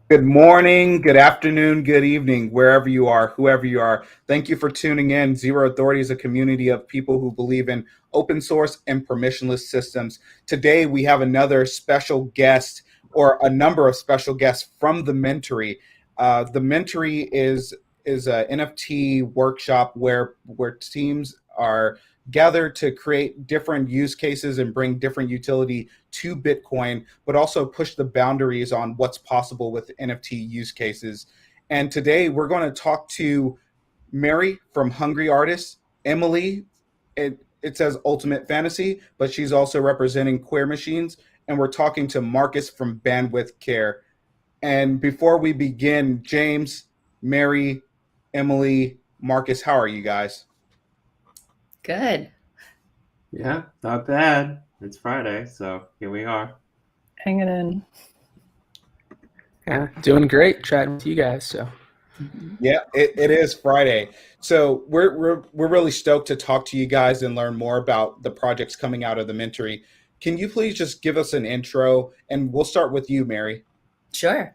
Good morning, good afternoon, good evening, wherever you are, whoever you are. Thank you for tuning in. Zero Authority is a community of people who believe in open source and permissionless systems. Today, we have another special guest, or a number of special guests from the Mintery. The Mintery is an NFT workshop where teams are gathered to create different use cases and bring different utility to Bitcoin, but also push the boundaries on what's possible with NFT use cases. And today we're going to talk to Mary from Hungry Artists, Emily. It says Ultimate Fantasy, but she's also representing Queer Machines. And we're talking to Marcus from Bandwidth Care. And before we begin, James, Mary, Emily, Marcus, how are you guys? Good. Yeah, not bad. It's Friday, so here we are. Hanging in. Yeah, doing great chatting with you guys. So Yeah, it is Friday. So we're really stoked to talk to you guys and learn more about the projects coming out of the Mintery. Can you please just give us an intro, and we'll start with you, Mary? Sure.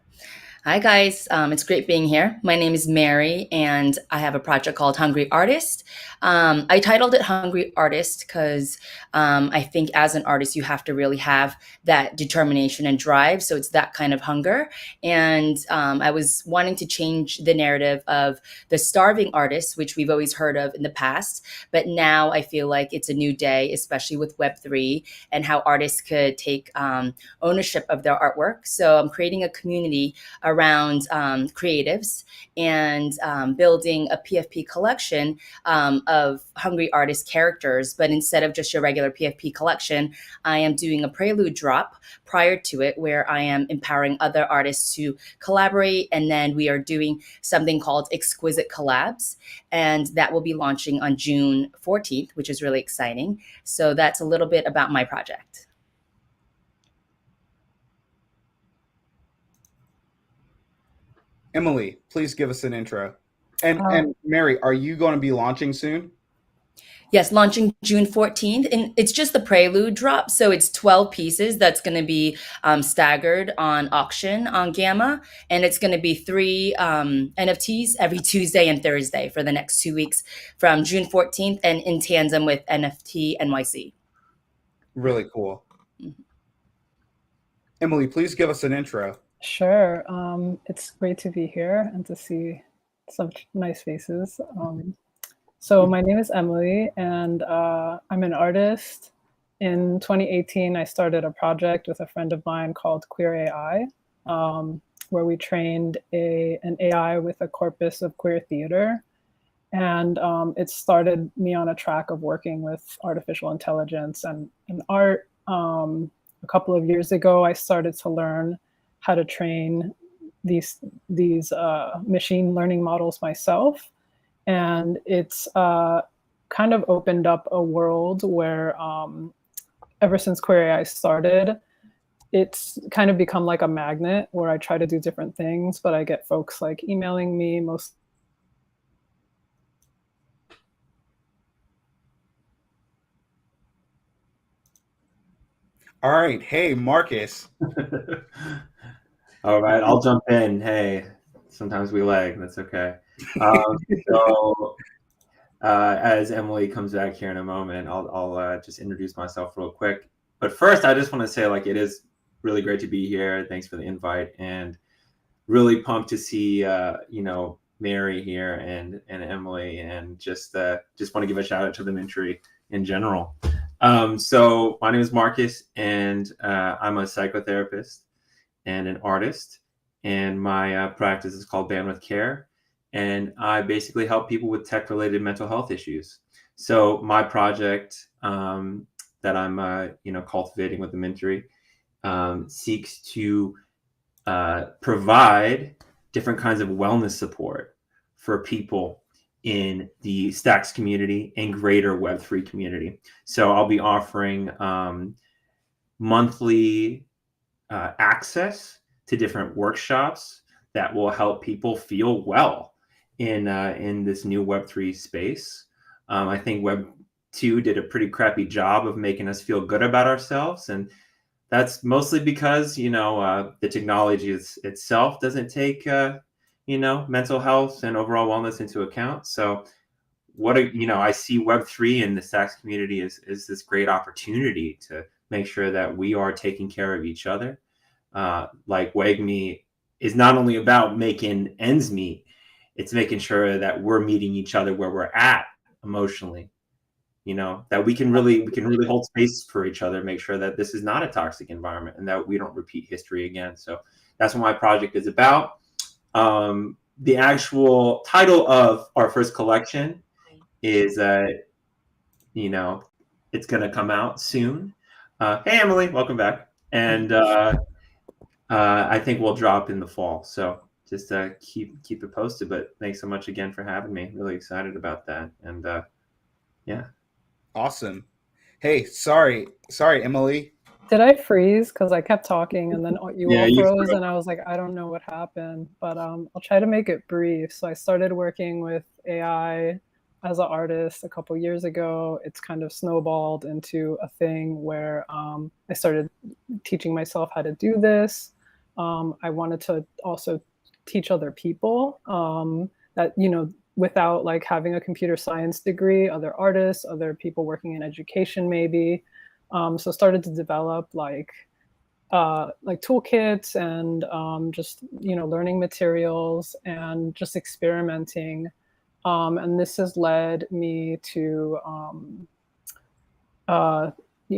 Hi, guys. It's great being here. My name is Mary, and I have a project called Hungry Artist. I titled it Hungry Artist because I think as an artist, you have to really have that determination and drive. So it's that kind of hunger. And I was wanting to change the narrative of the starving artist, which we've always heard of in the past. But now I feel like it's a new day, especially with Web3 and how artists could take ownership of their artwork. So I'm creating a community around creatives and building a PFP collection of Hungry Artist characters. But instead of just your regular PFP collection, I am doing a prelude drop prior to it where I am empowering other artists to collaborate. And then we are doing something called Exquisite Collabs. And that will be launching on June 14th, which is really exciting. So that's a little bit about my project. Emily, please give us an intro. And Mary, are you going to be launching soon? Yes, launching June 14th. And it's just the prelude drop. So it's 12 pieces that's going to be staggered on auction on Gamma. And it's going to be three NFTs every Tuesday and Thursday for the next 2 weeks from June 14th and in tandem with NFT NYC. Really cool. Emily, please give us an intro. Sure. It's great to be here and to see such nice faces. So my name is Emily, and I'm an artist. In 2018, I started a project with a friend of mine called Queer AI, where we trained an AI with a corpus of queer theater. And it started me on a track of working with artificial intelligence and art. A couple of years ago, I started to learn how to train these machine learning models myself. And it's kind of opened up a world where ever since Queer AI started, it's kind of become like a magnet where I try to do different things, but I get folks like emailing me most. All right. Hey, Marcus. All right, I'll jump in. Hey, sometimes we lag. That's okay. So, as Emily comes back here in a moment, I'll just introduce myself real quick. But first, I just want to say, like, it is really great to be here. Thanks for the invite, and really pumped to see, Mary here and Emily, and just want to give a shout out to the Mintery in general. So my name is Marcus, and I'm a psychotherapist and an artist, and my practice is called Bandwidth Care, and I basically help people with tech-related mental health issues. So my project that I'm cultivating with the Mintery seeks to provide different kinds of wellness support for people in the Stacks community and greater Web3 community. So I'll be offering monthly access to different workshops that will help people feel well in this new Web3 space. I think Web2 did a pretty crappy job of making us feel good about ourselves, and that's mostly because the technology itself doesn't take mental health and overall wellness into account. So I see Web3 in the Stacks community is this great opportunity to make sure that we are taking care of each other. Like WegMe is not only about making ends meet, it's making sure that we're meeting each other where we're at emotionally. That we can really hold space for each other, make sure that this is not a toxic environment and that we don't repeat history again. So that's what my project is about. The actual title of our first collection is it's going to come out soon. Hey Emily, welcome back. And I think we'll drop in the fall. So just keep it posted. But thanks so much again for having me. Really excited about that. And yeah. Awesome. Hey, sorry, Emily. Did I freeze? Because I kept talking and then you Yeah, all you froze, froze. and I was like, I don't know what happened. But I'll try to make it brief. So I started working with AI as an artist a couple years ago. It's kind of snowballed into a thing where I started teaching myself how to do this. I wanted to also teach other people that, without like having a computer science degree, other artists, other people working in education maybe. So started to develop like toolkits and just learning materials and just experimenting. And this has led me to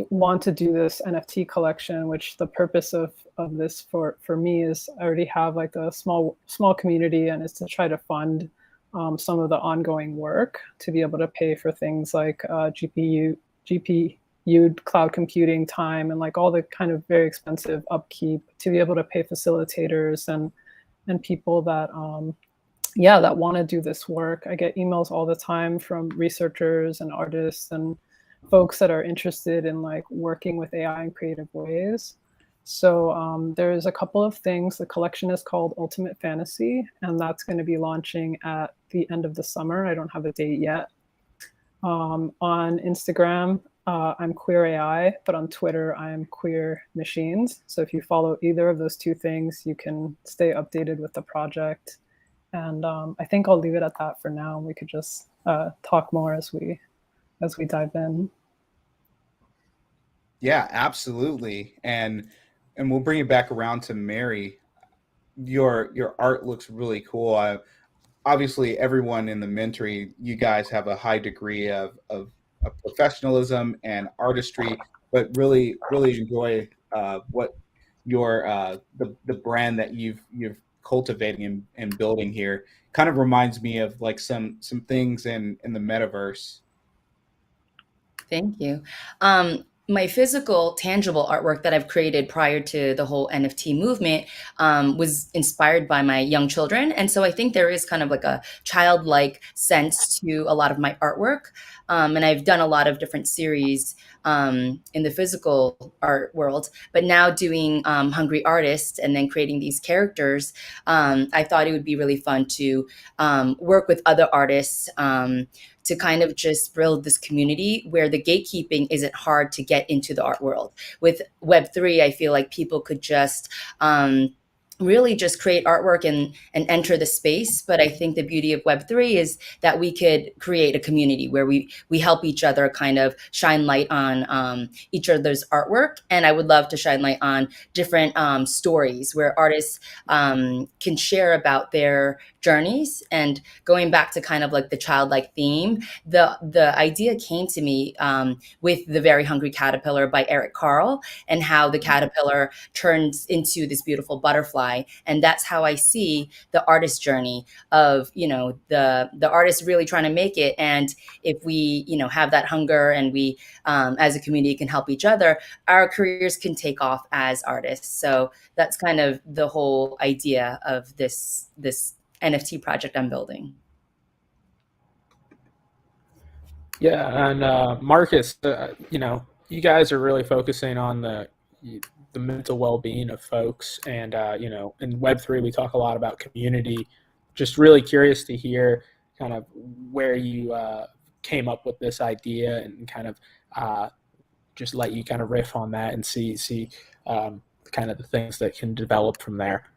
want to do this NFT collection, which the purpose of this for me is I already have like a small community, and is to try to fund some of the ongoing work to be able to pay for things like GPU cloud computing time and like all the kind of very expensive upkeep, to be able to pay facilitators and people that that want to do this work. I get emails all the time from researchers and artists and folks that are interested in like working with AI in creative ways. So there's a couple of things. The collection is called Ultimate Fantasy, and that's going to be launching at the end of the summer. I don't have a date yet. On Instagram, I'm Queer AI, but on Twitter, I'm Queer Machines. So if you follow either of those two things, you can stay updated with the project. And I think I'll leave it at that for now. We could just talk more as we dive in. Yeah, absolutely. And we'll bring it back around to Mary. Your art looks really cool. Obviously, everyone in the Mintery, you guys have a high degree of professionalism and artistry, but really enjoy what your the brand that you've cultivating and building here. Kind of reminds me of like some things in the metaverse. Thank you. My physical, tangible artwork that I've created prior to the whole NFT movement was inspired by my young children. And so I think there is kind of like a childlike sense to a lot of my artwork. And I've done a lot of different series in the physical art world, but now doing Hungry Artist and then creating these characters, I thought it would be really fun to work with other artists to kind of just build this community where the gatekeeping isn't hard to get into the art world. With Web3, I feel like people could just really just create artwork and enter the space. But I think the beauty of Web3 is that we could create a community where we help each other kind of shine light on each other's artwork. And I would love to shine light on different stories where artists can share about their journeys. And going back to kind of like the childlike theme, the idea came to me with The Very Hungry Caterpillar by Eric Carle, and how the caterpillar turns into this beautiful butterfly. And that's how I see the artist journey of, the artist really trying to make it. And if we, have that hunger and we, as a community, can help each other, our careers can take off as artists. So that's kind of the whole idea of this NFT project I'm building. Yeah, and Marcus, you guys are really focusing on the mental well-being of folks, and in Web3 we talk a lot about community. Just really curious to hear kind of where you came up with this idea and kind of just let you kind of riff on that and see kind of the things that can develop from there.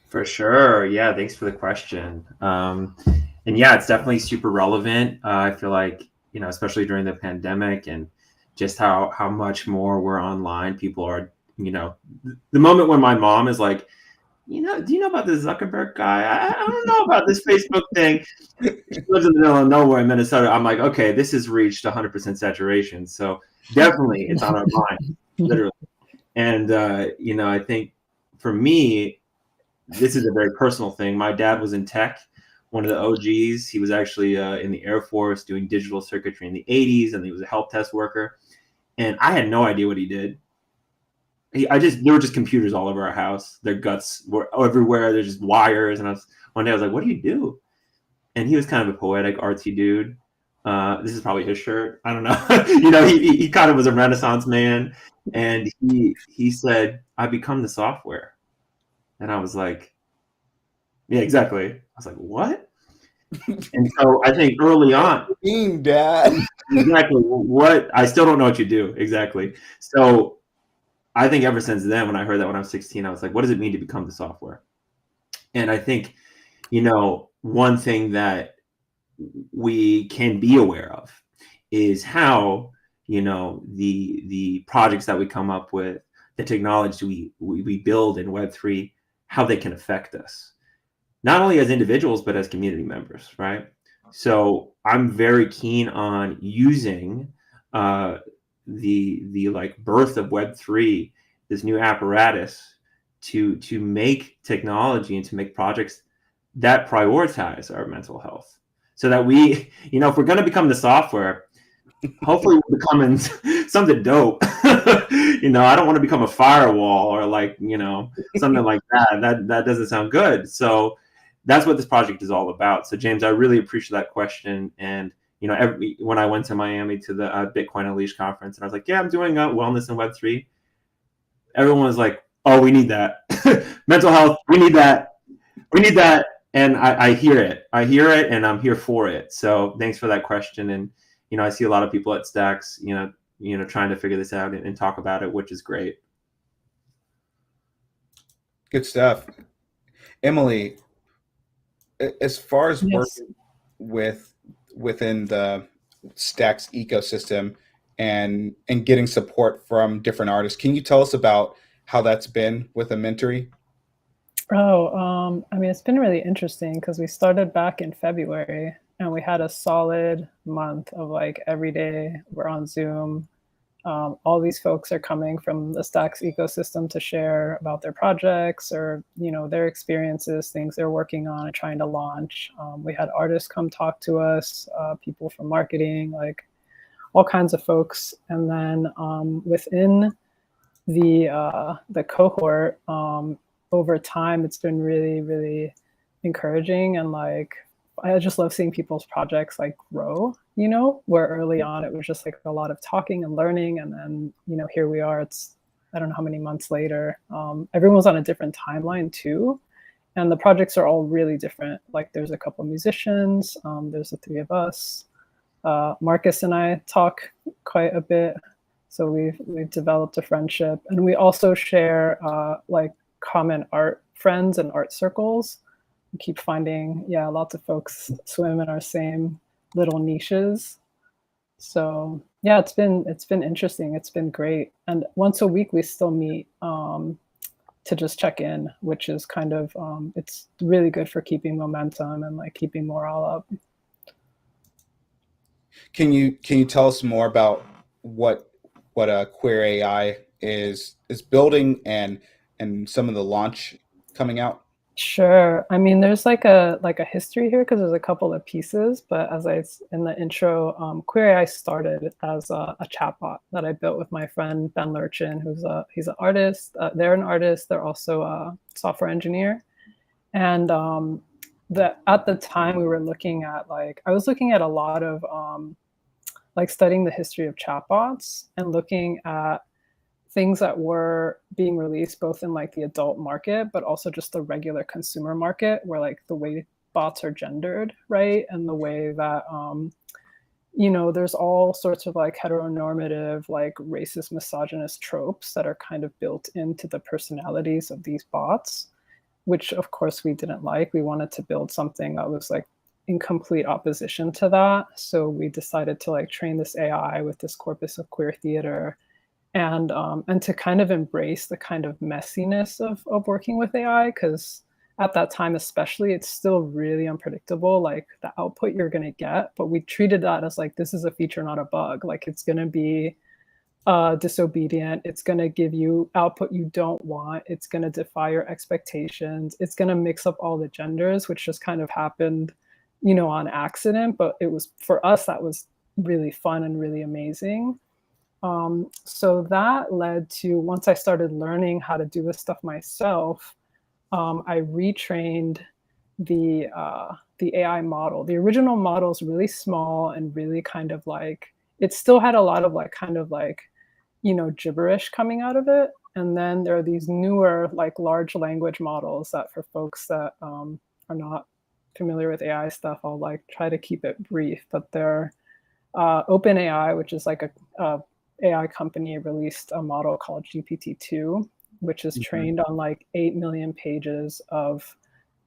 For sure. Yeah. Thanks for the question. And yeah, it's definitely super relevant. I feel like, especially during the pandemic and just how much more we're online, people are, the moment when my mom is like, do you know about this Zuckerberg guy? I don't know about this Facebook thing. She lives in the middle of nowhere in Minnesota. I'm like, okay, this has reached 100% saturation. So definitely it's on our mind, literally. And, I think for me, this is a very personal thing. My dad was in tech, one of the OGs. He was actually in the Air Force doing digital circuitry in the 80s, and he was a help desk worker. And I had no idea what he did. There were just computers all over our house. Their guts were everywhere. There's just wires. And one day I was like, what do you do? And he was kind of a poetic, artsy dude. This is probably his shirt. I don't know. He kind of was a Renaissance man. And he said, I become the software. And I was like, yeah, exactly. I was like, what? And so I think early on, Dad. exactly what I still don't know what you do exactly. So I think ever since then, when I heard that when I was 16, I was like, what does it mean to become the software? And I think, one thing that we can be aware of is how, the projects that we come up with, the technology we build in Web3, how they can affect us, not only as individuals, but as community members, right? So I'm very keen on using the like birth of Web3, this new apparatus to make technology and to make projects that prioritize our mental health, so that we, if we're going to become the software, hopefully we're becoming something dope. I don't want to become a firewall or something like that. That doesn't sound good. So that's what this project is all about. So James, I really appreciate that question. And when I went to Miami to the Bitcoin Unleashed conference, and I was like, yeah, I'm doing wellness in Web3. Everyone was like, oh, we need that. Mental health, we need that. And I hear it. And I'm here for it. So thanks for that question. And I see a lot of people at Stacks, trying to figure this out and talk about it, which is great. Good stuff. Emily, as far as Yes. working within the Stacks ecosystem and getting support from different artists, can you tell us about how that's been with a Mintery? I mean, it's been really interesting because we started back in February and we had a solid month of like every day we're on Zoom. All these folks are coming from the Stacks ecosystem to share about their projects or, their experiences, things they're working on and trying to launch. We had artists come talk to us, people from marketing, like all kinds of folks. And then within the cohort, over time, it's been really, really encouraging. And like, I just love seeing people's projects like grow, where early on it was just like a lot of talking and learning. And then, here we are, it's, I don't know how many months later. Everyone's on a different timeline too. And the projects are all really different. Like there's a couple musicians, there's the three of us. Marcus and I talk quite a bit. So we've developed a friendship, and we also share like common art friends and art circles. We keep finding, lots of folks swim in our same little niches. So yeah, it's been interesting. It's been great. And once a week we still meet to just check in, which is kind of it's really good for keeping momentum and like keeping morale up. Can you tell us more about what a Queer AI is building and some of the launch coming out? Sure. I mean, there's like a history here because there's a couple of pieces, but as in the intro, Queer AI started as a chatbot that I built with my friend Ben Lurchin, he's an artist. They're an artist. They're also a software engineer, and at the time we were looking at I was looking at a lot of studying the history of chatbots and looking at things that were being released both in like the adult market, but also just the regular consumer market, where like the way bots are gendered, right? And the way that, there's all sorts of like heteronormative, like racist, misogynist tropes that are kind of built into the personalities of these bots, which of course we didn't like. We wanted to build something that was like in complete opposition to that. So we decided to like train this AI with this corpus of queer theater, and to kind of embrace the kind of messiness of working with AI, because at that time especially, it's still really unpredictable, like the output you're going to get. But we treated that as like, this is a feature, not a bug. Like it's going to be disobedient. It's going to give you output you don't want. It's going to defy your expectations. It's going to mix up all the genders, which just kind of happened, on accident. But it was, for us, that was really fun and really amazing. So that led to, once I started learning how to do this stuff myself, I retrained the AI model. The original model is really small and really kind of like, it still had a lot of like kind of like, gibberish coming out of it. And then there are these newer like large language models that, for folks that are not familiar with AI stuff, I'll like try to keep it brief. But they're OpenAI, which is like a AI company, released a model called GPT-2, which is trained on like 8 million pages of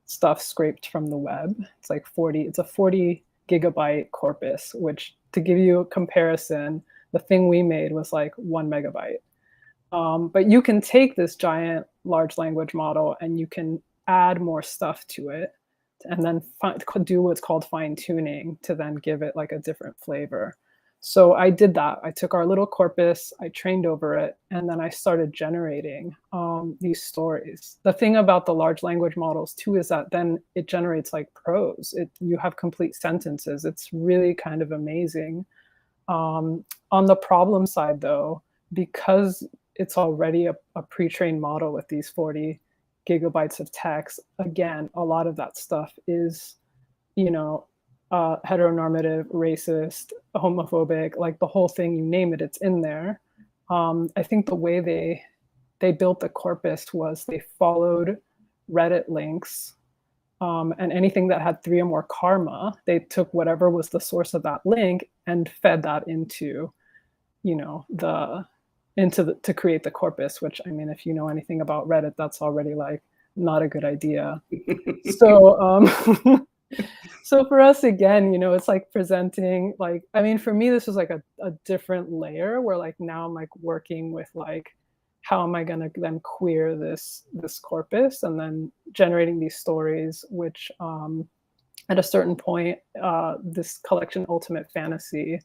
stuff scraped from the web. It's like it's a 40 gigabyte corpus, which, to give you a comparison, the thing we made was like 1 megabyte. But you can take this giant large language model and you can add more stuff to it, and then do what's called fine tuning to then give it like a different flavor. So I did that. I took our little corpus, I trained over it, and then I started generating these stories. The thing about the large language models too is that then it generates like prose. You have complete sentences. It's really kind of amazing. On the problem side though, because it's already a pre-trained model with these 40 gigabytes of text, again, a lot of that stuff is, heteronormative, racist, homophobic, like the whole thing, you name it, it's in there. I think the way they built the corpus was they followed Reddit links, and anything that had 3 or more karma, they took whatever was the source of that link and fed that into, to create the corpus, which, I mean, if you know anything about Reddit, that's already like not a good idea. So, so for us, again, it's like presenting, like, I mean, for me, this was like a different layer where like now I'm like working with like, how am I going to then queer this corpus, and then generating these stories, which at a certain point, this collection, Ultimate Fantasy,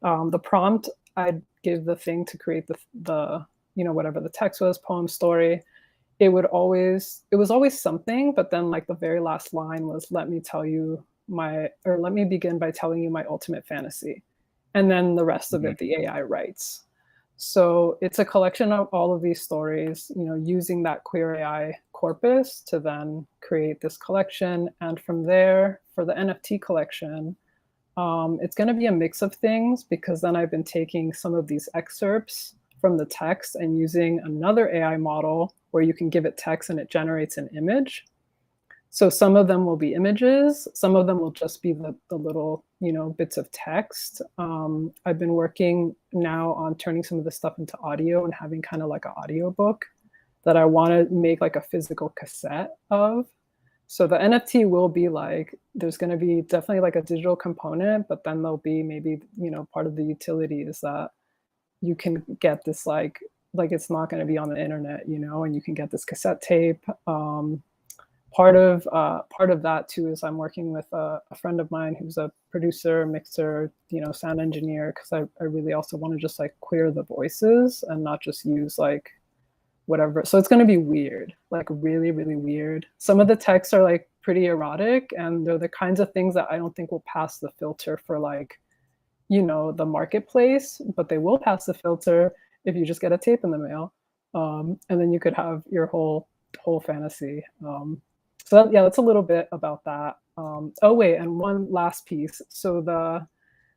the prompt, I'd give the thing to create the whatever the text was, poem, story. It was always something, but then like the very last line was, let me begin by telling you my ultimate fantasy. And then the rest of it, the AI writes. So it's a collection of all of these stories, using that queer AI corpus to then create this collection. And from there, for the NFT collection, it's going to be a mix of things, because then I've been taking some of these excerpts from the text and using another AI model where you can give it text and it generates an image. So some of them will be images, some of them will just be the little, bits of text. I've been working now on turning some of this stuff into audio and having kind of like an audio book that I want to make like a physical cassette of. So the NFT will be like, there's going to be definitely like a digital component, but then there'll be maybe, part of the utility is that you can get this like it's not going to be on the internet, and you can get this cassette tape. Part of that too is I'm working with a friend of mine who's a producer, mixer, sound engineer, because I really also want to just like queer the voices and not just use like whatever. So it's going to be weird, like really, really weird. Some of the texts are like pretty erotic, and they're the kinds of things that I don't think will pass the filter for like, the marketplace, but they will pass the filter if you just get a tape in the mail. And then you could have your whole fantasy. So that's a little bit about that. Oh wait, and one last piece. So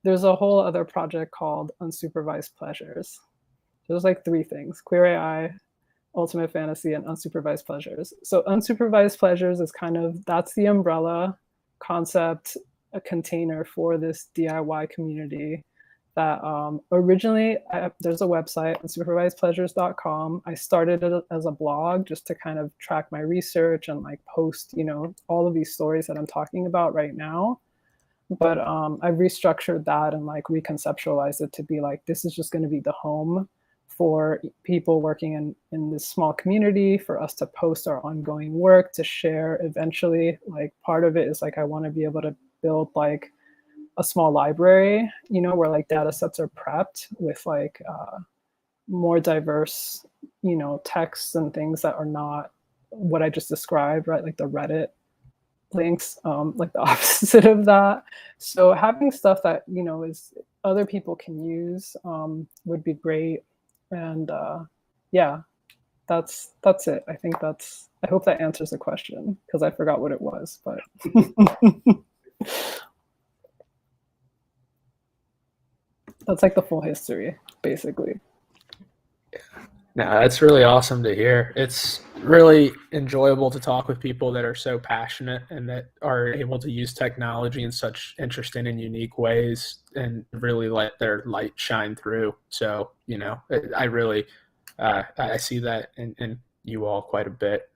there's a whole other project called Unsupervised Pleasures. There's like 3 things: queer AI, Ultimate Fantasy, and Unsupervised Pleasures. So Unsupervised Pleasures is kind of, that's the umbrella concept. a container for this DIY community that originally there's a website, unsupervisedpleasures.com. I started it as a blog just to kind of track my research and like post, all of these stories that I'm talking about right now. But I've restructured that and like reconceptualized it to be like, this is just going to be the home for people working in this small community, for us to post our ongoing work, to share eventually. Like part of it is like, I want to be able to build like a small library, where like data sets are prepped with like more diverse, texts and things that are not what I just described, right? Like the Reddit links, like the opposite of that. So having stuff that, is other people can use would be great. And yeah, that's it. I think I hope that answers the question, because I forgot what it was, but that's like the full history, basically. No, that's really awesome to hear. It's really enjoyable to talk with people that are so passionate and that are able to use technology in such interesting and unique ways and really let their light shine through. So, I really, I see that in you all quite a bit.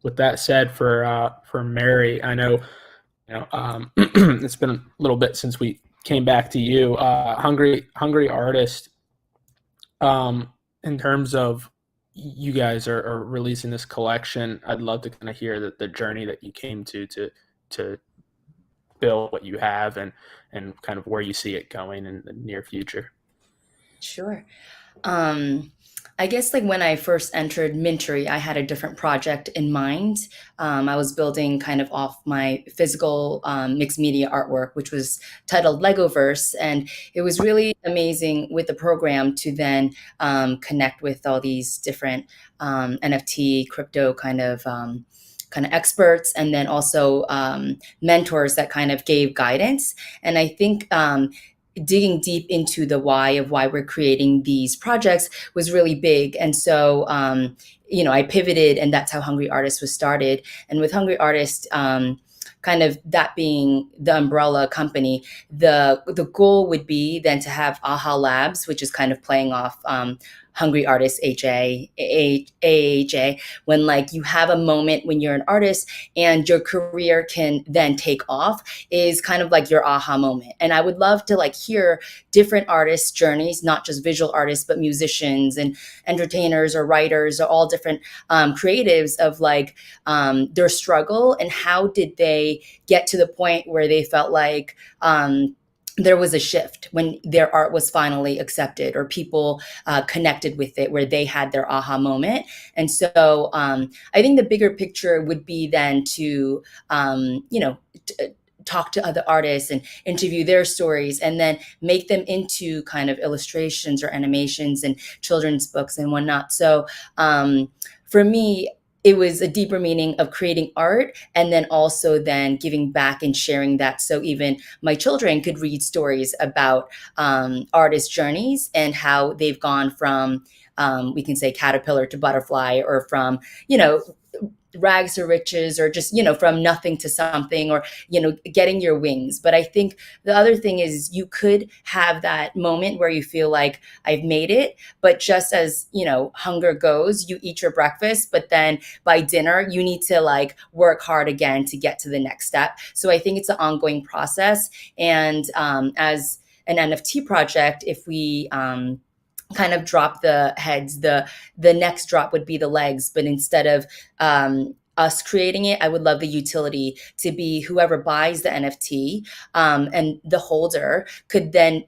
With that said, for Mary, I know, it's been a little bit since we came back to you. Hungry Artist. In terms of you guys are releasing this collection, I'd love to kind of hear the journey that you came to build what you have and kind of where you see it going in the near future. Sure. I guess like when I first entered Mintery, I had a different project in mind. I was building kind of off my physical mixed media artwork, which was titled Legoverse. And it was really amazing with the program to then connect with all these different NFT, crypto kind of experts, and then also mentors that kind of gave guidance. And I think digging deep into the why of why we're creating these projects was really big. And so, I pivoted, and that's how Hungry Artist was started. And with Hungry Artist, kind of that being the umbrella company, the goal would be then to have AHA Labs, which is kind of playing off Hungry Artist AHA, when like you have a moment when you're an artist and your career can then take off, is kind of like your aha moment. And I would love to like hear different artists' journeys, not just visual artists, but musicians and entertainers or writers or all different creatives of like their struggle and how did they get to the point where they felt like there was a shift when their art was finally accepted or people connected with it, where they had their aha moment. And so I think the bigger picture would be then to, talk to other artists and interview their stories and then make them into kind of illustrations or animations and children's books and whatnot. So for me, it was a deeper meaning of creating art and then also then giving back and sharing that. So even my children could read stories about artists' journeys and how they've gone from, we can say caterpillar to butterfly, or from, rags to riches, or just, from nothing to something, or, getting your wings. But I think the other thing is you could have that moment where you feel like I've made it, but just as, hunger goes, you eat your breakfast, but then by dinner, you need to like work hard again to get to the next step. So I think it's an ongoing process. And as an NFT project, if we, kind of drop the heads, the next drop would be the legs. But instead of us creating it, I would love the utility to be whoever buys the NFT, and the holder could then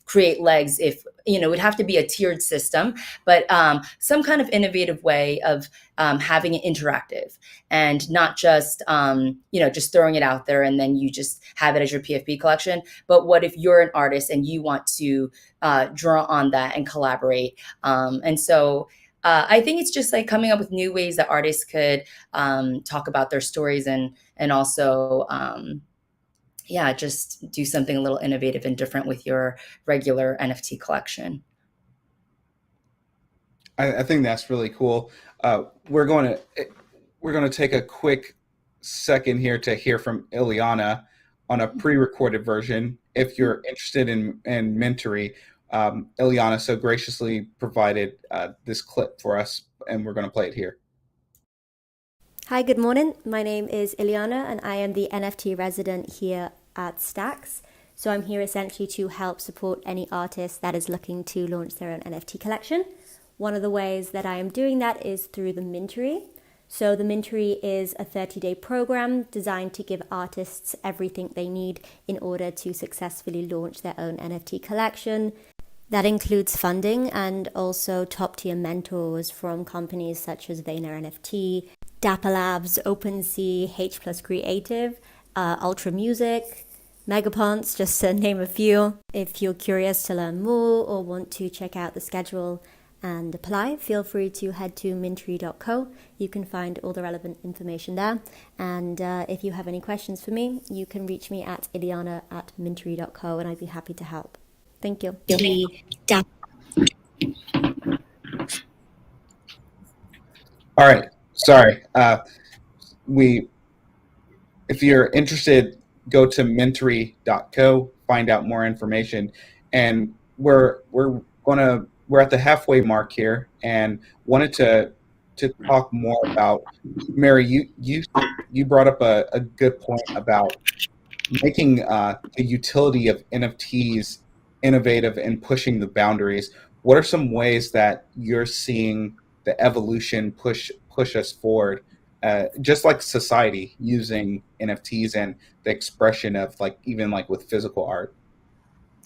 create legs. If it would have to be a tiered system, but some kind of innovative way of having it interactive and not just just throwing it out there and then you just have it as your PFP collection. But what if you're an artist and you want to draw on that and collaborate? And so I think it's just like coming up with new ways that artists could talk about their stories and also just do something a little innovative and different with your regular NFT collection. I think that's really cool. We're going to take a quick second here to hear from Ileana on a pre-recorded version. If you're interested in Mintery, Ileana so graciously provided this clip for us, and we're going to play it here. Hi, good morning. My name is Ileana, and I am the NFT resident here at Stacks. So I'm here essentially to help support any artist that is looking to launch their own NFT collection. One of the ways that I am doing that is through the Mintery. So the Mintery is a 30-day program designed to give artists everything they need in order to successfully launch their own NFT collection. That includes funding and also top-tier mentors from companies such as Vayner NFT, Dapper Labs, OpenSea, H+ Creative, Ultra Music, Megaponts, just to name a few. If you're curious to learn more or want to check out the schedule and apply, feel free to head to mintery.co. You can find all the relevant information there. And if you have any questions for me, you can reach me at iliana@mintery.co, and I'd be happy to help. Thank you. All right. Sorry. If you're interested, go to mintery.co, find out more information. And we're at the halfway mark here, and wanted to talk more about, Mary, you brought up a good point about making the utility of NFTs innovative and pushing the boundaries. What are some ways that you're seeing the evolution push us forward, just like society using NFTs and the expression of even with physical art?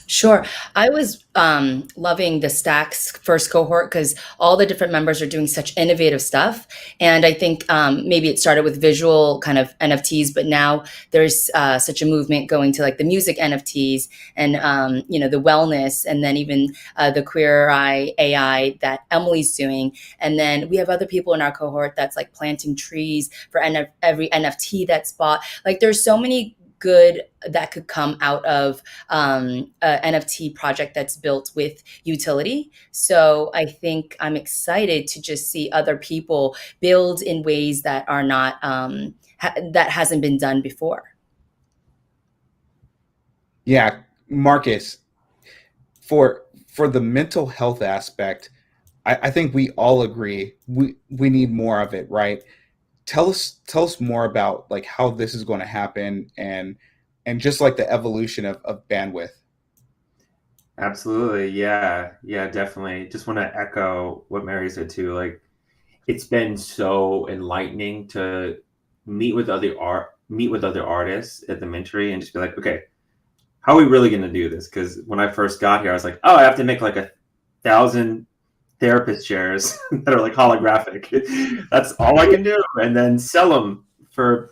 Sure. I was loving the Stacks first cohort because all the different members are doing such innovative stuff. And I think maybe it started with visual kind of NFTs, but now there's such a movement going to like the music NFTs and, the wellness, and then even the Queer Eye AI that Emily's doing. And then we have other people in our cohort that's like planting trees for every NFT that's bought. Like there's so many good that could come out of an NFT project that's built with utility. So I think I'm excited to just see other people build in ways that are not, that hasn't been done before. Yeah, Marcus, for the mental health aspect, I think we all agree we need more of it, right? Tell us more about like how this is going to happen, and just like the evolution of bandwidth. Absolutely. Yeah, definitely. Just want to echo what Mary said too. Like, it's been so enlightening to meet with other artists at the Mintery and just be like, okay, how are we really going to do this? Because when I first got here, I was like, oh, I have to make like 1,000 therapist chairs that are like holographic. That's all I can do, and then sell them for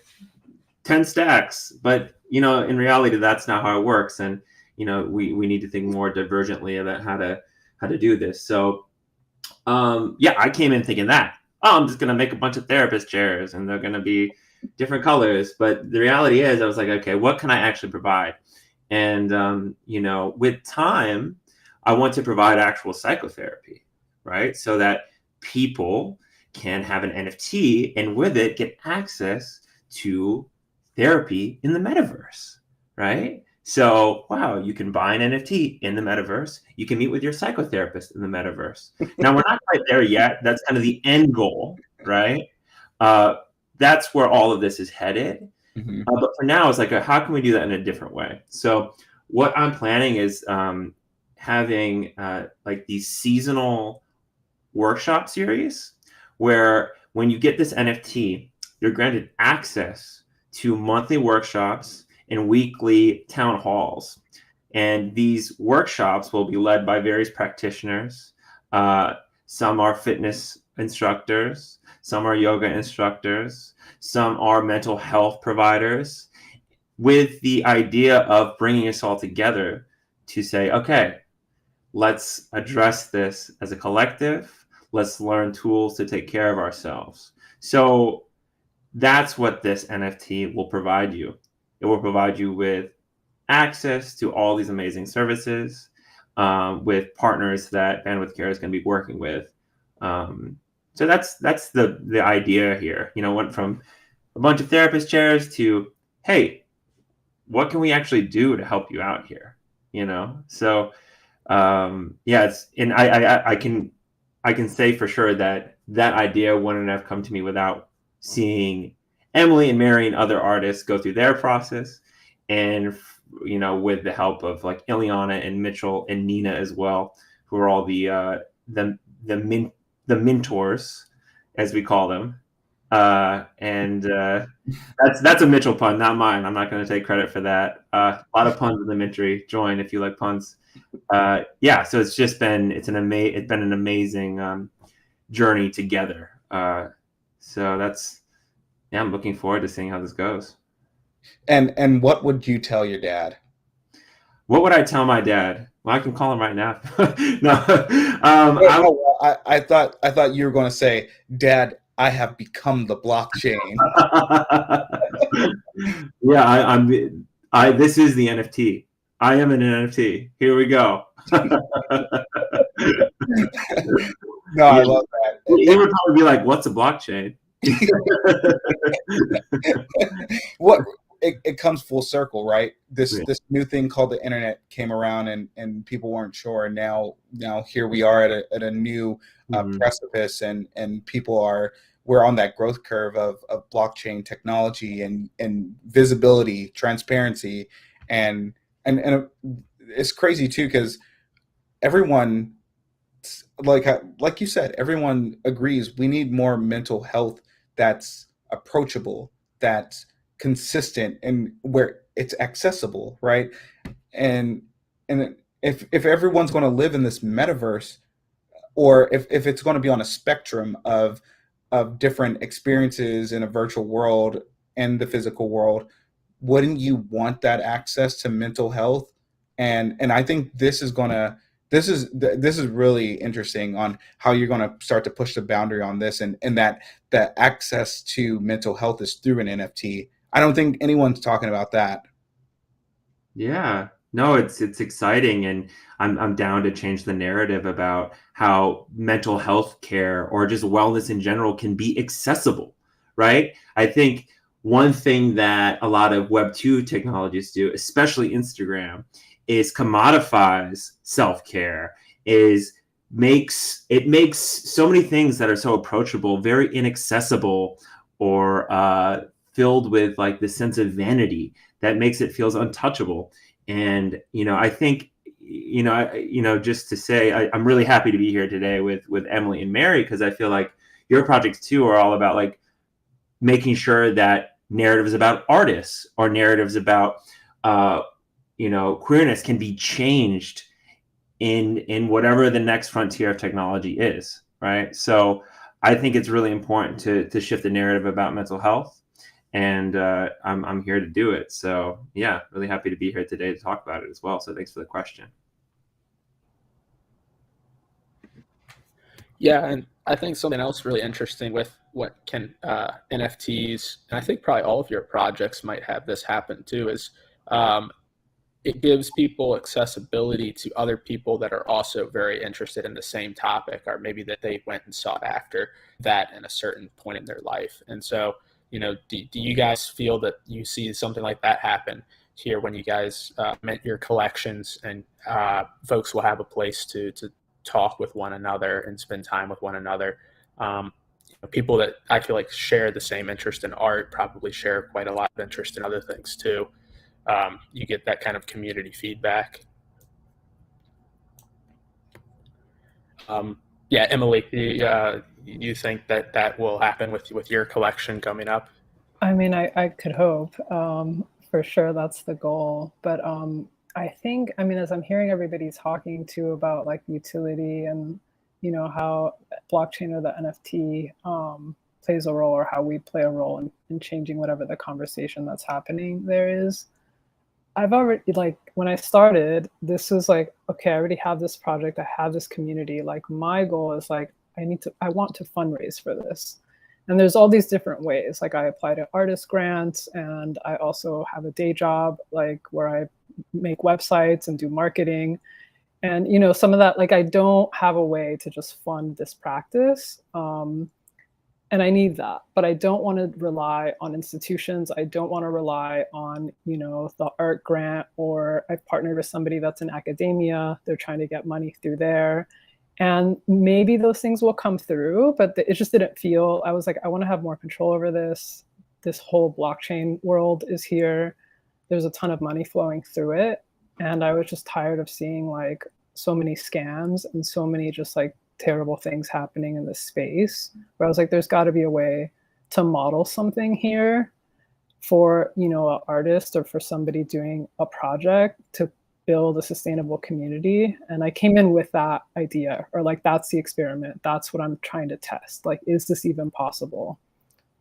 10 stacks. But in reality, that's not how it works, and we need to think more divergently about how to do this. So I came in thinking that, I'm just gonna make a bunch of therapist chairs and they're gonna be different colors. But the reality is, I was like, okay, what can I actually provide? And with time, I want to provide actual psychotherapy, right? So that people can have an NFT and with it get access to therapy in the metaverse, right? So, wow, you can buy an NFT in the metaverse. You can meet with your psychotherapist in the metaverse. Now, we're not quite there yet. That's kind of the end goal, right? That's where all of this is headed. Mm-hmm. But for now, it's like, how can we do that in a different way? So what I'm planning is having like these seasonal workshop series where when you get this NFT, you're granted access to monthly workshops and weekly town halls. And these workshops will be led by various practitioners. Some are fitness instructors, some are yoga instructors, some are mental health providers, with the idea of bringing us all together to say, okay, let's address this as a collective. Let's learn tools to take care of ourselves. So that's what this NFT will provide you. It will provide you with access to all these amazing services with partners that Bandwidth Care is going to be working with. So that's the idea here. Went from a bunch of therapist chairs to, hey, what can we actually do to help you out here? So yeah, and I can say for sure that idea wouldn't have come to me without seeing Emily and Mary and other artists go through their process, and with the help of like Ileana and Mitchell and Nina as well, who are all the mentors, as we call them. And that's a Mitchell pun, not mine. I'm not going to take credit for that. A lot of puns in the Mintery. Join if you like puns. Yeah, so it's been an amazing journey together. So I'm looking forward to seeing how this goes. And what would you tell your dad? What would I tell my dad? Well, I can call him right now. No, I thought you were going to say, Dad, I have become the blockchain. Yeah, this is the NFT. I am an NFT. Here we go. No, I love that. He would probably be like, "What's a blockchain?" It comes full circle, right? This new thing called the internet came around, and people weren't sure, and now here we are at a new precipice, and we're on that growth curve of blockchain technology and visibility, transparency, and it's crazy too, because everyone, like you said, everyone agrees we need more mental health that's approachable, that's consistent, and where it's accessible, right? And if everyone's going to live in this metaverse, or if it's going to be on a spectrum of different experiences in a virtual world and the physical world, wouldn't you want that access to mental health? And I think this is really interesting on how you're going to start to push the boundary on this, and that access to mental health is through an NFT. I don't think anyone's talking about that. Yeah, no, it's exciting, and I'm down to change the narrative about how mental health care or just wellness in general can be accessible, right? I think one thing that a lot of Web2 technologies do, especially Instagram, is commodifies self-care, makes so many things that are so approachable very inaccessible, or filled with like this sense of vanity that makes it feels untouchable. And I think just to say, I'm really happy to be here today with Emily and Mary, because I feel like your projects too are all about like making sure that narratives about artists or narratives about queerness can be changed in whatever the next frontier of technology is, right? So I think it's really important to shift the narrative about mental health, and I'm here to do it. So yeah, really happy to be here today to talk about it as well. So thanks for the question. Yeah, and I think something else really interesting with what can NFTs, and I think probably all of your projects might have this happen too, is it gives people accessibility to other people that are also very interested in the same topic, or maybe that they went and sought after that in a certain point in their life. And so, do you guys feel that you see something like that happen here when you guys mint your collections, and folks will have a place to talk with one another and spend time with one another? People that I feel like share the same interest in art probably share quite a lot of interest in other things too. You get that kind of community feedback. Yeah, Emily, you think that will happen with your collection coming up? I mean, I could hope. For sure, that's the goal. But I think, I mean, as I'm hearing everybody talking too about like utility and, how blockchain or the NFT plays a role, or how we play a role in changing whatever the conversation that's happening there is. I've already, like, when I started, this was like, okay, I already have this project. I have this community. Like, my goal is like, I want to fundraise for this. And there's all these different ways. Like, I apply to artist grants, and I also have a day job, like, where I make websites and do marketing. And, some of that, like, I don't have a way to just fund this practice. and I need that, but I don't want to rely on institutions. I don't want to rely on, the art grant, or I've partnered with somebody that's in academia. They're trying to get money through there. And maybe those things will come through, but it just didn't feel, I was like, I want to have more control over this. This whole blockchain world is here. There's a ton of money flowing through it. And I was just tired of seeing like so many scams and so many just like terrible things happening in this space, where I was like, there's got to be a way to model something here for, an artist or for somebody doing a project to build a sustainable community. And I came in with that idea, or like, that's the experiment. That's what I'm trying to test. Like, is this even possible?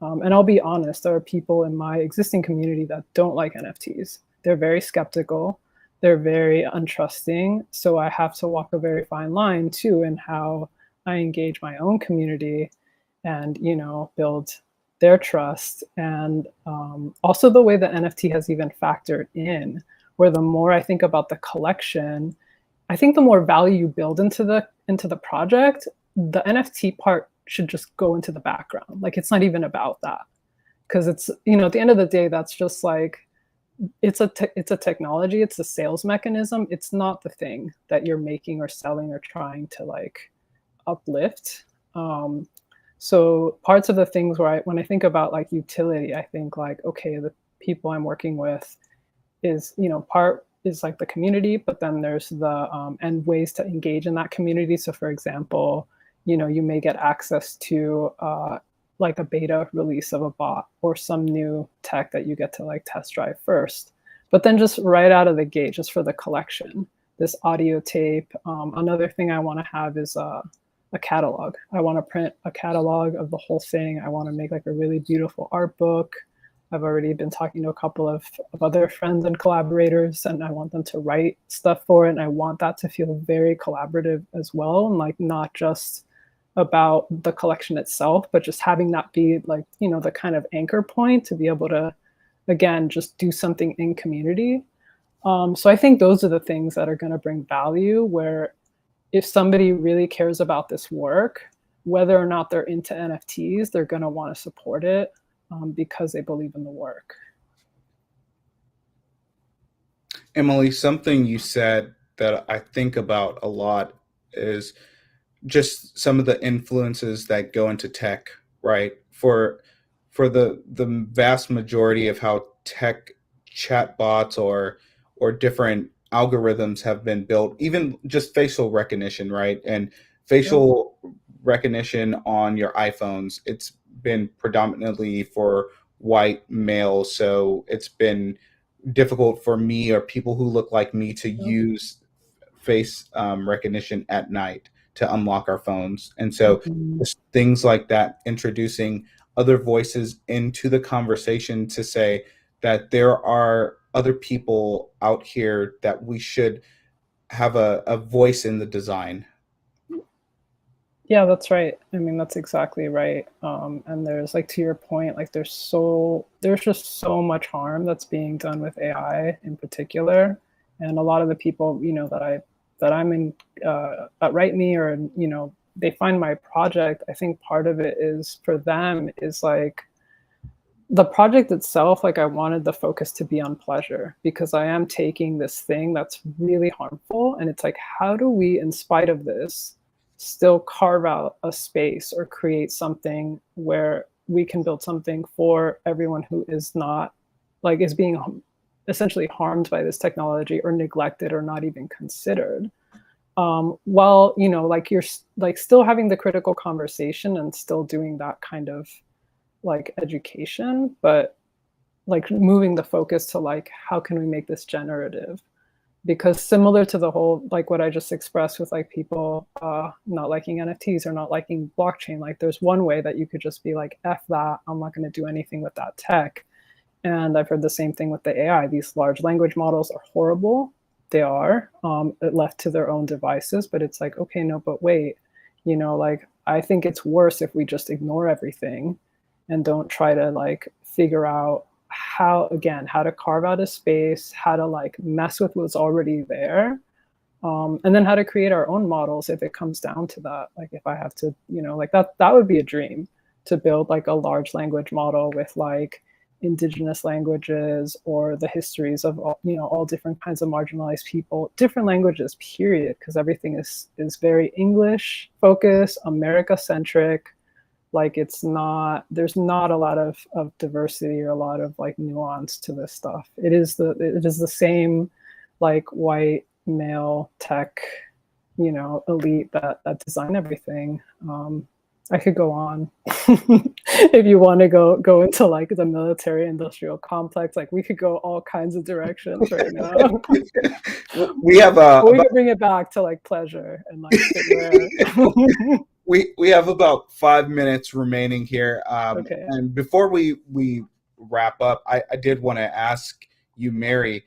And I'll be honest, there are people in my existing community that don't like NFTs. They're very skeptical. They're very untrusting. So I have to walk a very fine line too in how I engage my own community and, build their trust. And also the way that NFT has even factored in, where the more I think about the collection, I think the more value you build into the project, the NFT part should just go into the background. Like, it's not even about that, because it's, at the end of the day, that's just like, it's a technology, it's a sales mechanism. It's not the thing that you're making or selling or trying to like uplift. So parts of the things where when I think about like utility, I think like, okay, the people I'm working with is, part is like the community, but then there's the and ways to engage in that community. So for example, you may get access to like a beta release of a bot or some new tech that you get to like test drive first. But then just right out of the gate, just for the collection, this audio tape. Another thing I want to have is a catalog. I want to print a catalog of the whole thing. I want to make like a really beautiful art book. I've already been talking to a couple of other friends and collaborators, and I want them to write stuff for it. And I want that to feel very collaborative as well, and like not just about the collection itself, but just having that be like, the kind of anchor point to be able to, again, just do something in community. So I think those are the things that are going to bring value, where if somebody really cares about this work, whether or not they're into NFTs, they're going to want to support it because they believe in the work. Emily, something you said that I think about a lot is just some of the influences that go into tech, right? For the vast majority of how tech chatbots or different algorithms have been built, even just facial recognition, right? And facial recognition on your iPhones, it's been predominantly for white males, so it's been difficult for me or people who look like me to use face recognition at night to unlock our phones. And so just things like that, introducing other voices into the conversation to say that there are other people out here that we should have a voice in the design. Yeah, that's right. I mean, that's exactly right. And there's like, to your point, like there's just so much harm that's being done with AI in particular. And a lot of the people, that I'm in at Write Me, or, they find my project, I think part of it is for them is like the project itself, like I wanted the focus to be on pleasure, because I am taking this thing that's really harmful. And it's like, how do we, in spite of this, still carve out a space or create something where we can build something for everyone who is not like is being essentially harmed by this technology or neglected or not even considered, while like you're like still having the critical conversation and still doing that kind of like education, but like moving the focus to like, how can we make this generative? Because similar to the whole, like what I just expressed with like people not liking NFTs or not liking blockchain, like there's one way that you could just be like, F that, I'm not going to do anything with that tech. And I've heard the same thing with the AI. These large language models are horrible. They are left to their own devices, but it's like, okay, no, but wait, like I think it's worse if we just ignore everything and don't try to like figure out how to carve out a space, how to like mess with what's already there, and then how to create our own models if it comes down to that. Like if I have to, like that would be a dream, to build like a large language model with like indigenous languages or the histories of all, all different kinds of marginalized people, different languages, period, because everything is very English focused, America centric. Like there's not a lot of diversity or a lot of like nuance to this stuff. It is the same like white male tech, elite that design everything. I could go on if you want to go into like the military industrial complex. Like we could go all kinds of directions right now. We have we could bring it back to like pleasure and like footwear. We have about 5 minutes remaining here. Okay. And before we wrap up, I did want to ask you, Mary,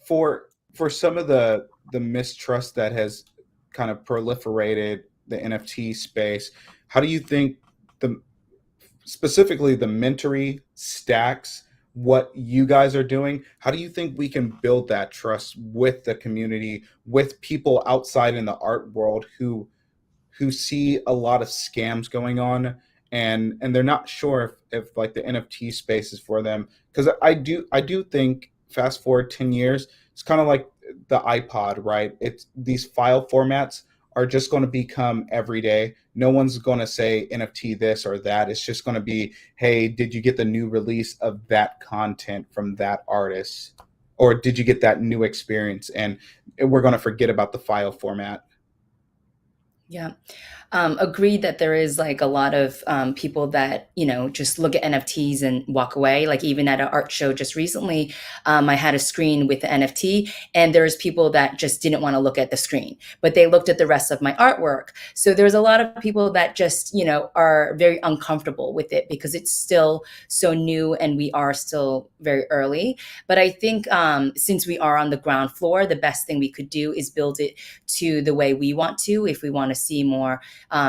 for some of the mistrust that has kind of proliferated the NFT space, how do you think specifically the Mintery Stacks, what you guys are doing, how do you think we can build that trust with the community, with people outside in the art world who see a lot of scams going on, and they're not sure if like the NFT space is for them? Because I do think fast forward 10 years, it's kind of like the iPod, right? It's these file formats are just going to become everyday. No one's going to say NFT this or that. It's just going to be, hey, did you get the new release of that content from that artist? Or did you get that new experience? And we're going to forget about the file format. Yeah. Agreed that there is like a lot of people that, just look at NFTs and walk away. Like even at an art show just recently, I had a screen with the NFT and there's people that just didn't want to look at the screen, but they looked at the rest of my artwork. So there's a lot of people that just, are very uncomfortable with it because it's still so new and we are still very early. But I think since we are on the ground floor, the best thing we could do is build it to the way we want to, if we want to see more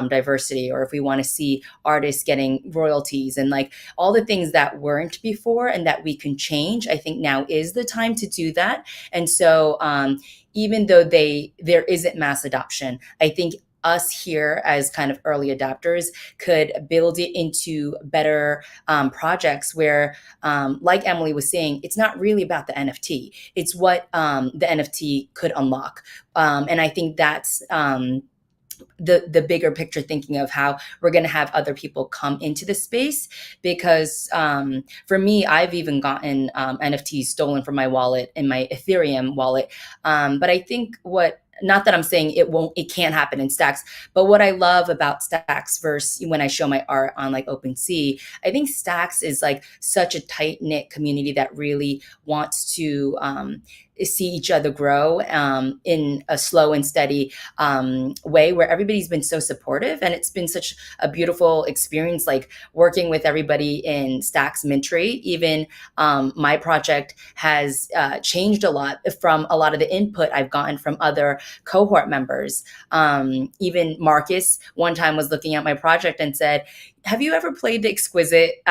diversity, or if we want to see artists getting royalties and like all the things that weren't before and that we can change. I think now is the time to do that. And so even though there isn't mass adoption, I think us here as kind of early adopters could build it into better projects where, like Emily was saying, it's not really about the NFT. It's what the NFT could unlock. And I think that's the bigger picture, thinking of how we're going to have other people come into the space. Because for me, I've even gotten NFTs stolen from my wallet, in my Ethereum wallet. But I think not that I'm saying it can't happen in Stacks, but what I love about Stacks versus when I show my art on like OpenSea, I think Stacks is like such a tight knit community that really wants to see each other grow in a slow and steady way, where everybody's been so supportive. And it's been such a beautiful experience, like working with everybody in Stacks Mintery. Even my project has changed a lot from a lot of the input I've gotten from other cohort members. Even Marcus one time was looking at my project and said, have you ever played the Exquisite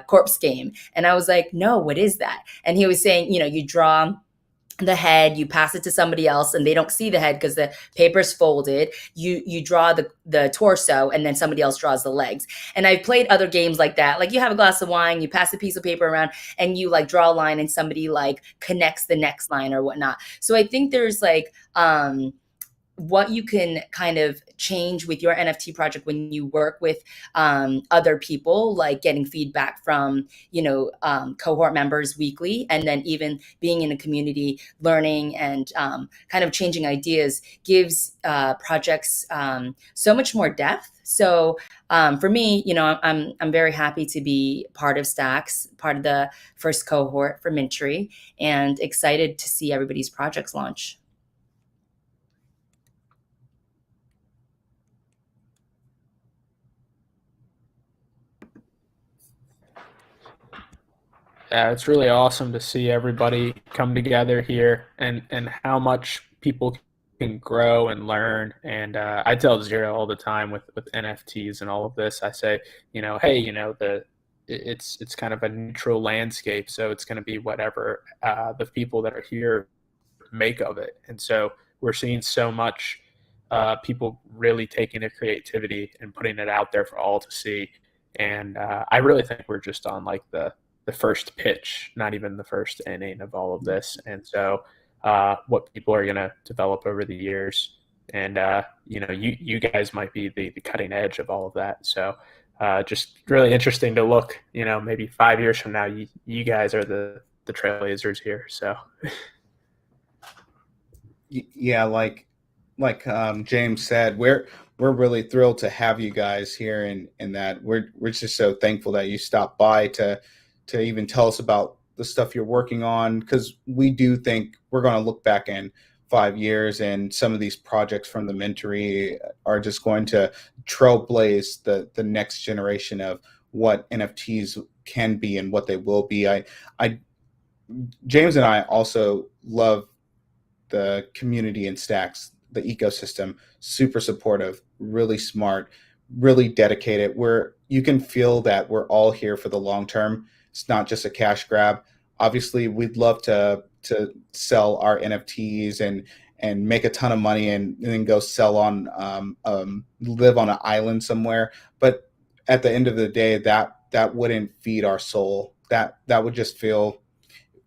Corpse game? And I was like, no, what is that? And he was saying, you draw the head, you pass it to somebody else and they don't see the head because the paper's folded. You draw the torso and then somebody else draws the legs. And I've played other games like that. Like you have a glass of wine, you pass a piece of paper around and you like draw a line and somebody like connects the next line or whatnot. So I think there's like what you can kind of change with your NFT project when you work with other people, like getting feedback from, cohort members weekly, and then even being in a community, learning and kind of changing ideas gives projects so much more depth. So for me, I'm very happy to be part of Stacks, part of the first cohort for Mintery, and excited to see everybody's projects launch. Yeah, it's really awesome to see everybody come together here and how much people can grow and learn. And I tell Zero all the time with NFTs and all of this. I say, hey, it's kind of a neutral landscape, so it's going to be whatever the people that are here make of it. And so we're seeing so much people really taking their creativity and putting it out there for all to see. And I really think we're just on like the first pitch, not even the first inning of all of this. And so what people are going to develop over the years. And, you guys might be the cutting edge of all of that. So just really interesting to look, maybe 5 years from now, you guys are the trailblazers here. So Yeah, like James said, we're really thrilled to have you guys here, and that we're just so thankful that you stopped by to even tell us about the stuff you're working on, because we do think we're going to look back in 5 years, and some of these projects from the Mintery are just going to trailblaze the next generation of what NFTs can be and what they will be. I James and I also love the community in Stacks, the ecosystem, super supportive, really smart, really dedicated. Where you can feel that we're all here for the long term. It's not just a cash grab. Obviously, we'd love to sell our NFTs and make a ton of money, and then go sell on live on an island somewhere. But at the end of the day, that wouldn't feed our soul. That would just feel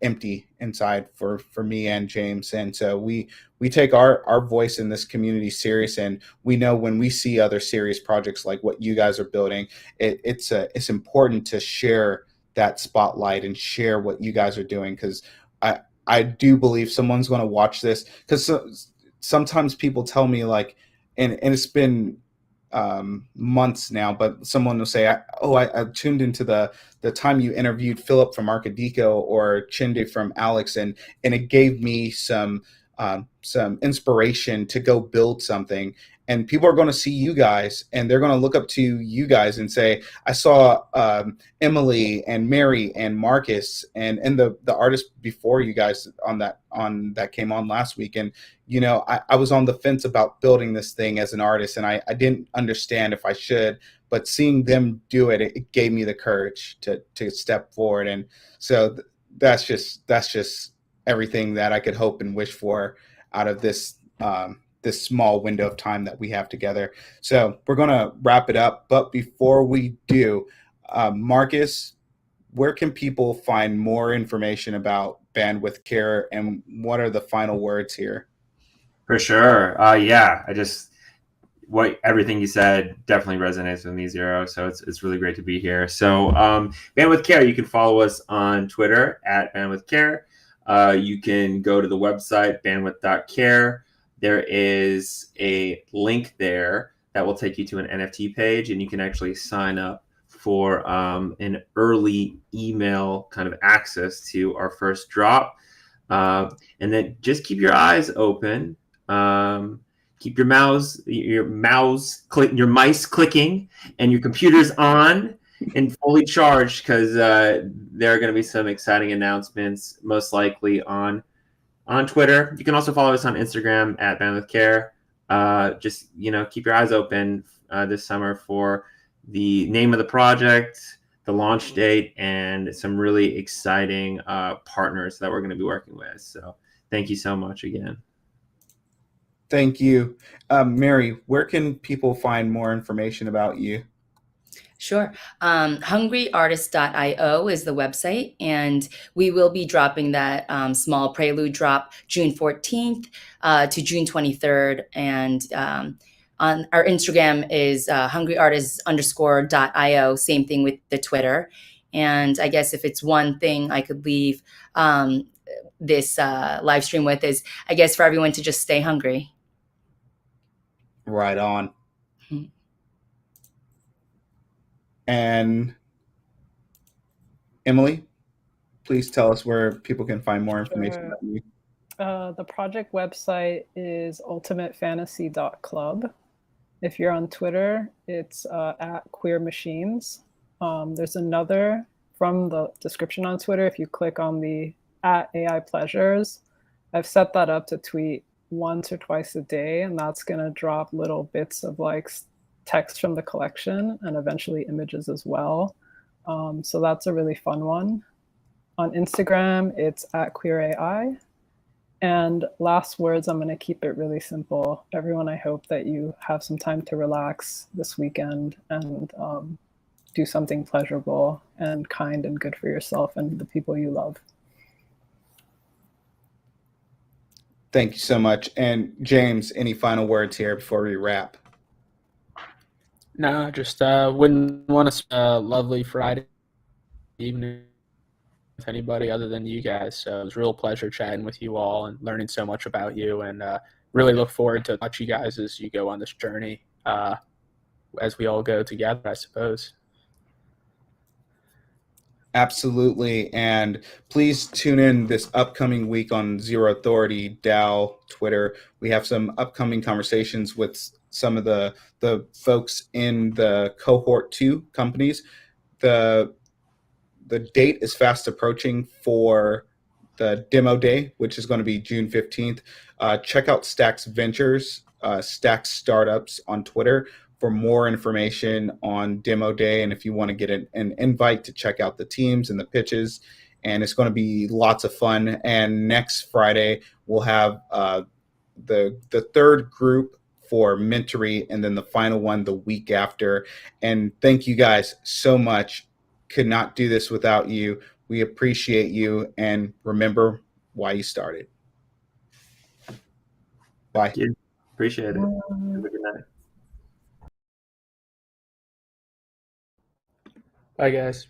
empty inside for me and James. And so we take our voice in this community serious, and we know when we see other serious projects like what you guys are building, it's important to share that spotlight and share what you guys are doing, because I do believe someone's going to watch this, because sometimes people tell me, like, and it's been months now, but someone will say, I tuned into the time you interviewed Philip from Arcadico or Chinde from Alex, and it gave me some inspiration to go build something. And people are going to see you guys, and they're going to look up to you guys and say, I saw Emily and Mary and Marcus and the artist before you guys on that came on last week. And I was on the fence about building this thing as an artist, and I didn't understand if I should, but seeing them do it, it gave me the courage to step forward. And so that's just everything that I could hope and wish for out of this this small window of time that we have together. So we're going to wrap it up. But before we do, Marcus, where can people find more information about Bandwidth Care, and what are the final words here? For sure. Yeah, everything you said definitely resonates with me, Zero. So it's really great to be here. So Bandwidth Care, you can follow us on Twitter at Bandwidth Care. You can go to the website, bandwidth.care. There is a link there that will take you to an NFT page, and you can actually sign up for an early email kind of access to our first drop. And then just keep your eyes open. Keep your mice clicking, and your computers on and fully charged, because there are going to be some exciting announcements, most likely on Twitter. You can also follow us on Instagram at Bandwidth Care. Just keep your eyes open this summer for the name of the project, the launch date, and some really exciting partners that we're going to be working with. So thank you so much again. Thank you. Mary, where can people find more information about you? Sure. Hungryartist.io is the website, and we will be dropping that small prelude drop June 14th to June 23rd. And on our Instagram is hungryartist_.io, same thing with the Twitter. And I guess if it's one thing I could leave this live stream with is, I guess, for everyone to just stay hungry. Right on. Mm-hmm. And Emily, please tell us where people can find more information about you. The project website is ultimatefantasy.club. If you're on Twitter, it's at Queer Machines. There's another from the description on Twitter. If you click on the at AI Pleasures, I've set that up to tweet once or twice a day, and that's going to drop little bits of like text from the collection and eventually images as well. So that's a really fun one. On Instagram, it's at Queer AI. And last words, I'm going to keep it really simple. Everyone, I hope that you have some time to relax this weekend and do something pleasurable and kind and good for yourself and the people you love. Thank you so much. And James, any final words here before we wrap? No, just wouldn't want to spend a lovely Friday evening with anybody other than you guys. So it was a real pleasure chatting with you all and learning so much about you, and really look forward to watch you guys as you go on this journey, as we all go together, I suppose. Absolutely. And please tune in this upcoming week on Zero Authority, DAO, Twitter. We have some upcoming conversations with some of the folks in the cohort 2 companies. The date is fast approaching for the demo day, which is going to be June 15th. Check out Stacks Ventures, Stacks Startups on Twitter for more information on demo day. And if you want to get an invite to check out the teams and the pitches, and it's going to be lots of fun. And next Friday, we'll have the third group for Mintery, and then the final one the week after. And thank you guys so much. Could not do this without you. We appreciate you, and remember why you started. Bye. Thank you. Appreciate it. Have a good night. Bye, guys.